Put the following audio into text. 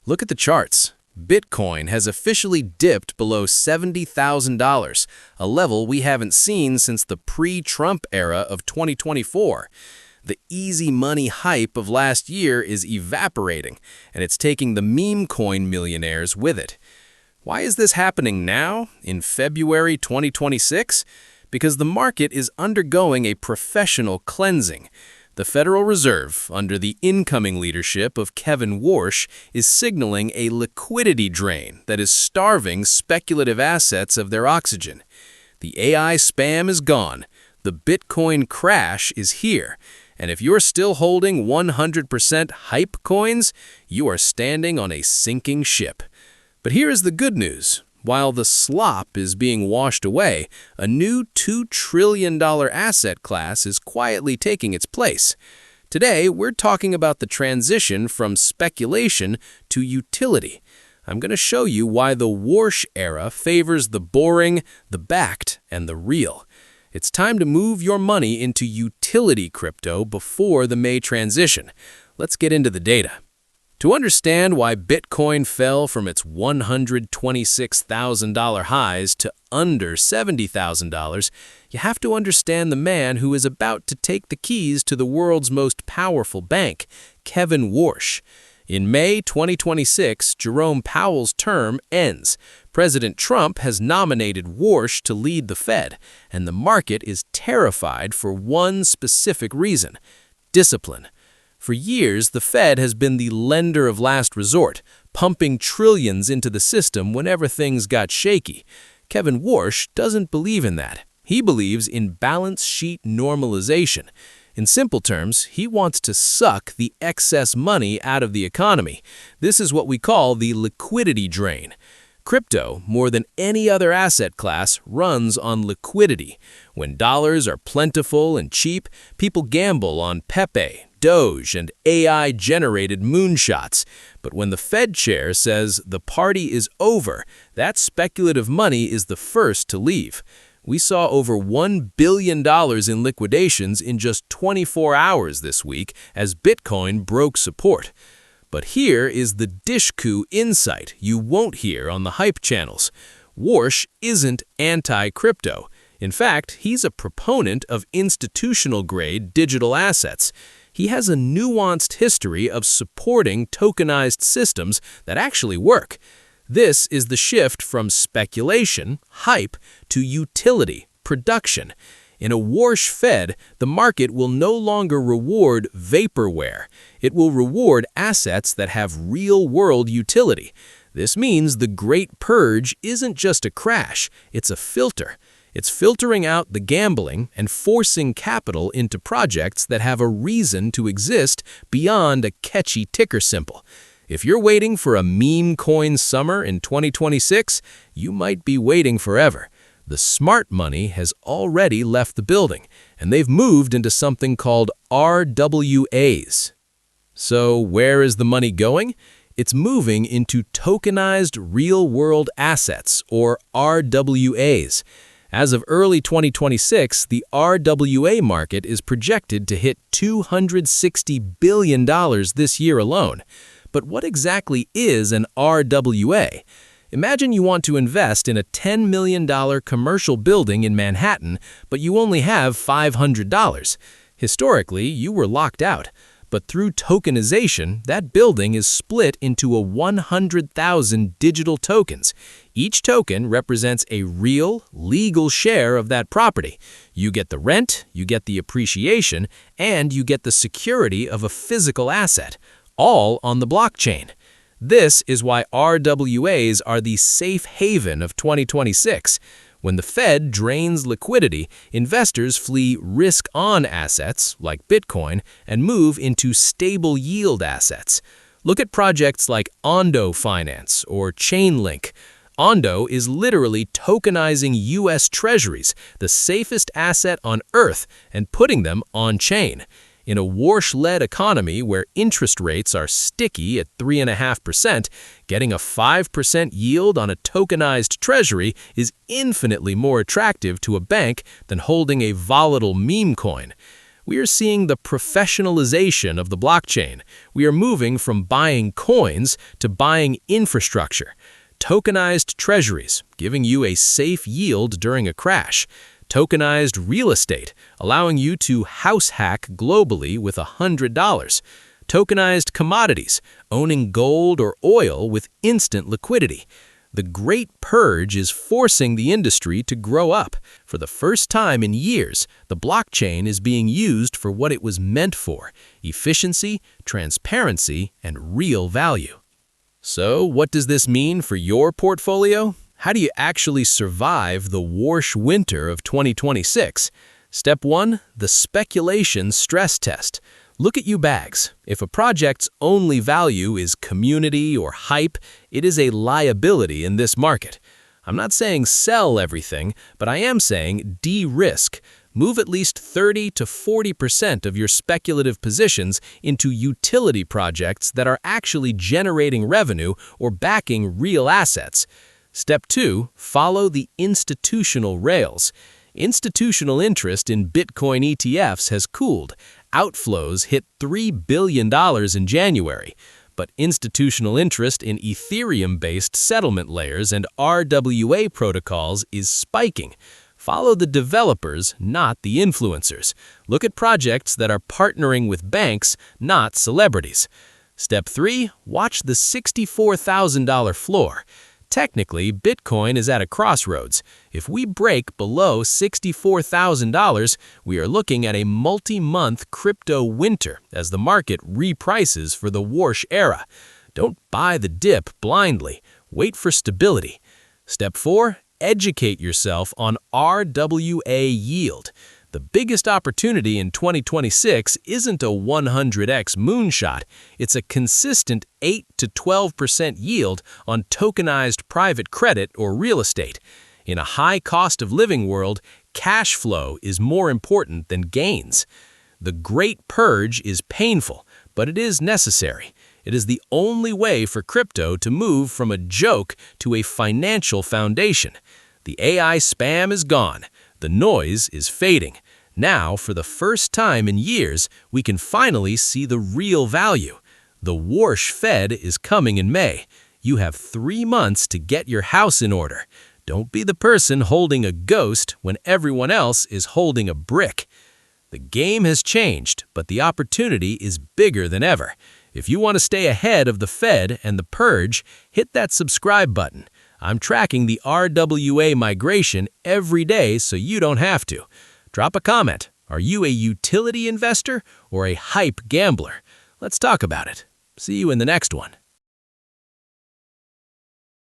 Look at the charts. Bitcoin has officially dipped below $70,000, a level we haven't seen since the pre-Trump era of 2024. The easy money hype of last year is evaporating, and it's taking the meme coin millionaires with it. Why is this happening now, in February 2026? Because the market is undergoing a professional cleansing. The Federal Reserve, under the incoming leadership of Kevin Warsh, is signaling a liquidity drain that is starving speculative assets of their oxygen. The AI spam is gone. The Bitcoin crash is here. And if you're still holding 100% hype coins, you are standing on a sinking ship. But here is the good news. While the slop is being washed away, a new $2 trillion asset class is quietly taking its place. Today, we're talking about the transition from speculation to utility. I'm going to show you why the Warsh era favors the boring, the backed, and the real. It's time to move your money into utility crypto before the May transition. Let's get into the data. To understand why Bitcoin fell from its $126,000 highs to under $70,000, you have to understand the man who is about to take the keys to the world's most powerful bank, Kevin Warsh. In May 2026, Jerome Powell's term ends. President Trump has nominated Warsh to lead the Fed, and the market is terrified for one specific reason: discipline. For years, the Fed has been the lender of last resort, pumping trillions into the system whenever things got shaky. Kevin Warsh doesn't believe in that. He believes in balance sheet normalization. In simple terms, he wants to suck the excess money out of the economy. This is what we call the liquidity drain. Crypto, more than any other asset class, runs on liquidity. When dollars are plentiful and cheap, people gamble on Pepe, Doge, and AI-generated moonshots. But when the Fed chair says the party is over, that speculative money is the first to leave. We saw over $1 billion in liquidations in just 24 hours this week as Bitcoin broke support. But here is the Dishku insight you won't hear on the hype channels. Warsh isn't anti-crypto. In fact, he's a proponent of institutional-grade digital assets. He has a nuanced history of supporting tokenized systems that actually work. This is the shift from speculation, hype, to utility, production. In a Warsh Fed, the market will no longer reward vaporware. It will reward assets that have real-world utility. This means the Great Purge isn't just a crash, it's a filter. It's filtering out the gambling and forcing capital into projects that have a reason to exist beyond a catchy ticker symbol. If you're waiting for a meme coin summer in 2026, you might be waiting forever. The smart money has already left the building, and they've moved into something called RWAs. So where is the money going? It's moving into Tokenized Real World Assets, or RWAs. As of early 2026, the RWA market is projected to hit $260 billion this year alone. But what exactly is an RWA? Imagine you want to invest in a $10 million commercial building in Manhattan, but you only have $500. Historically, you were locked out. But through tokenization, that building is split into 100,000 digital tokens. Each token represents a real, legal share of that property. You get the rent, you get the appreciation, and you get the security of a physical asset, all on the blockchain. This is why RWAs are the safe haven of 2026. When the Fed drains liquidity, investors flee risk-on assets, like Bitcoin, and move into stable yield assets. Look at projects like Ondo Finance or Chainlink. Ondo is literally tokenizing U.S. treasuries, the safest asset on Earth, and putting them on-chain. In a Warsh-led economy where interest rates are sticky at 3.5%, getting a 5% yield on a tokenized treasury is infinitely more attractive to a bank than holding a volatile meme coin. We are seeing the professionalization of the blockchain. We are moving from buying coins to buying infrastructure. Tokenized treasuries, giving you a safe yield during a crash. Tokenized real estate, allowing you to house hack globally with $100. Tokenized commodities, owning gold or oil with instant liquidity. The Great Purge is forcing the industry to grow up. For the first time in years, the blockchain is being used for what it was meant for: efficiency, transparency, and real value. So, what does this mean for your portfolio? How do you actually survive the Warsh winter of 2026? Step 1. The speculation stress test. Look at you bags. If a project's only value is community or hype, it is a liability in this market. I'm not saying sell everything, but I am saying de-risk. Move at least 30 to 40% of your speculative positions into utility projects that are actually generating revenue or backing real assets. Step 2. Follow the institutional rails. Institutional interest in Bitcoin ETFs has cooled. Outflows hit $3 billion in January. But institutional interest in Ethereum-based settlement layers and RWA protocols is spiking. Follow the developers, not the influencers. Look at projects that are partnering with banks, not celebrities. Step 3. Watch the $64,000 floor. Technically, Bitcoin is at a crossroads. If we break below $64,000, we are looking at a multi-month crypto winter as the market reprices for the Warsh era. Don't buy the dip blindly. Wait for stability. Step 4. Educate yourself on RWA yield. The biggest opportunity in 2026 isn't a 100x moonshot. It's a consistent 8 to 12% yield on tokenized private credit or real estate. In a high cost of living world, cash flow is more important than gains. The Great Purge is painful, but it is necessary. It is the only way for crypto to move from a joke to a financial foundation. The AI spam is gone. The noise is fading. Now, for the first time in years, we can finally see the real value. The Warsh Fed is coming in May. You have 3 months to get your house in order. Don't be the person holding a ghost when everyone else is holding a brick. The game has changed, but the opportunity is bigger than ever. If you want to stay ahead of the Fed and the Purge, hit that subscribe button. I'm tracking the RWA migration every day so you don't have to. Drop a comment. Are you a utility investor or a hype gambler? Let's talk about it. See you in the next one.